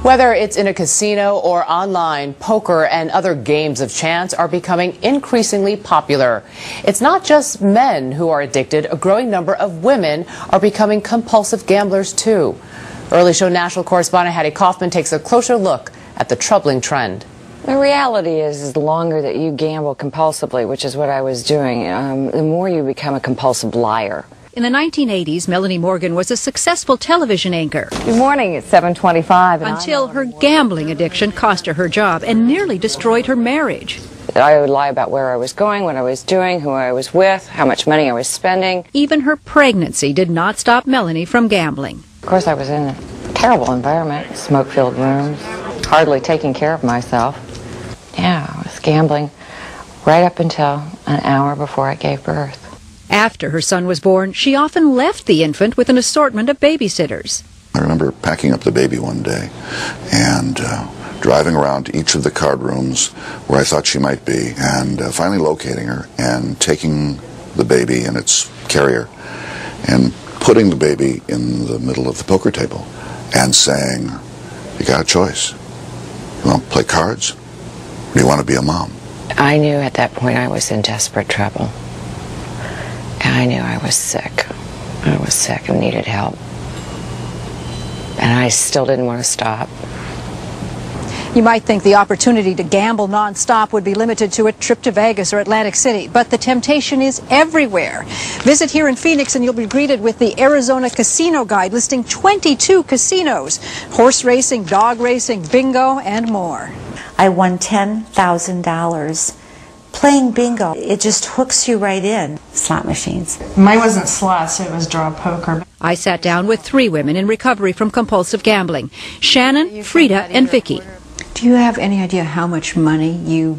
Whether it's in a casino or online, poker and other games of chance are becoming increasingly popular. It's not just men who are addicted. A growing number of women are becoming compulsive gamblers too. Early Show national correspondent Hattie Kaufman takes a closer look at the troubling trend. The reality is the longer that you gamble compulsively, which is what I was doing, the more you become a compulsive liar. In the 1980s, Melanie Morgan was a successful television anchor. Good morning, it's 7:25. Until her gambling addiction cost her job and nearly destroyed her marriage. I would lie about where I was going, what I was doing, who I was with, how much money I was spending. Even her pregnancy did not stop Melanie from gambling. Of course, I was in a terrible environment, smoke-filled rooms, hardly taking care of myself. Yeah, I was gambling right up until an hour before I gave birth. After her son was born, she often left the infant with an assortment of babysitters. I remember packing up the baby one day and driving around to each of the card rooms where I thought she might be, and finally locating her and taking the baby in its carrier and putting the baby in the middle of the poker table and saying, "You got a choice. You want to play cards, or do you want to be a mom?" I knew at that point I was in desperate trouble. I knew I was sick. I was sick and needed help. And I still didn't want to stop. You might think the opportunity to gamble nonstop would be limited to a trip to Vegas or Atlantic City, but the temptation is everywhere. Visit here in Phoenix and you'll be greeted with the Arizona Casino Guide listing 22 casinos, horse racing, dog racing, bingo, and more. I won $10,000. Playing bingo, it just hooks you right in. Slot machines. Mine wasn't slots, it was draw poker. I sat down with 3 women in recovery from compulsive gambling: Shannon, Frida, and Vicky. Do you have any idea how much money you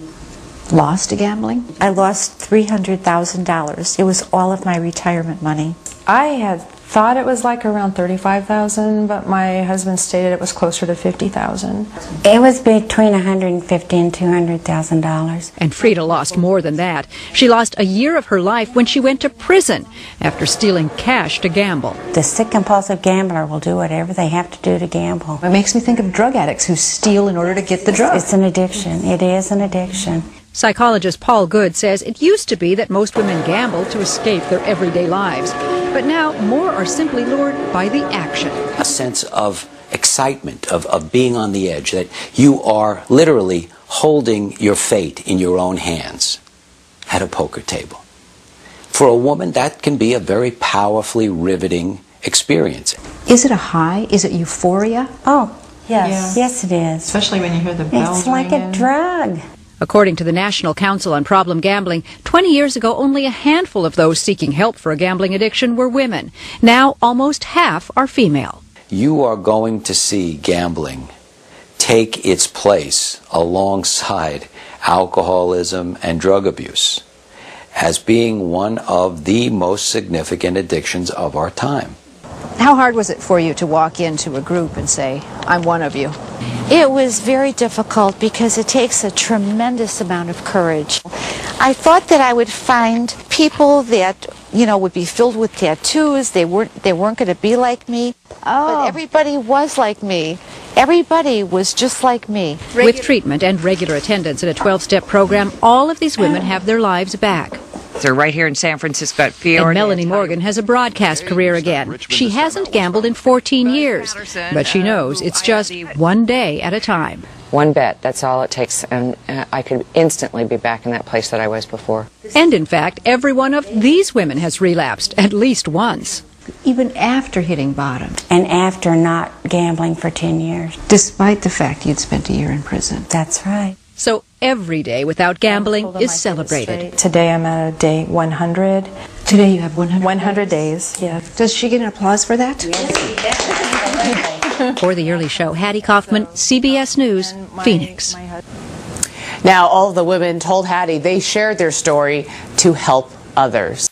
lost to gambling? I lost $300,000. It was all of my retirement money. I had thought it was like around $35,000, but my husband stated it was closer to $50,000. It was between $150,000 and $200,000. And Frida lost more than that. She lost a year of her life when she went to prison after stealing cash to gamble. The sick compulsive gambler will do whatever they have to do to gamble. It makes me think of drug addicts who steal in order to get the drug. It's an addiction. It is an addiction. Psychologist Paul Good says it used to be that most women gambled to escape their everyday lives. But now more are simply lured by the action. A sense of excitement, of being on the edge, that you are literally holding your fate in your own hands at a poker table. For a woman, that can be a very powerfully riveting experience. Is it a high? Is it euphoria? Oh, yes. Yeah. Yes, it is. Especially when you hear the bells It's like ringing. a drug. According to the National Council on Problem Gambling, 20 years ago, only a handful of those seeking help for a gambling addiction were women. Now, almost half are female. You are going to see gambling take its place alongside alcoholism and drug abuse as being one of the most significant addictions of our time. How hard was it for you to walk into a group and say, "I'm one of you"? It was very difficult because it takes a tremendous amount of courage. I thought that I would find people that, you know, would be filled with tattoos. They weren't going to be like me. But everybody was like me. Everybody was just like me. With treatment and regular attendance at a 12-step program, all of these women have their lives back. They're right here in San Francisco at Fiore. And Melanie Morgan has a broadcast career again. She hasn't gambled in 14 years, but she knows it's just one day at a time. One bet, that's all it takes, and I could instantly be back in that place that I was before. And in fact, every one of these women has relapsed at least once. Even after hitting bottom. And after not gambling for 10 years. Despite the fact you'd spent a year in prison. That's right. So every day without gambling is celebrated. Today I'm at a day 100. Today you have 100 days, yeah. Does she get an applause for that? For the Early Show, Hattie Kaufman, CBS News, Phoenix. Now, all of the women told Hattie they shared their story to help others.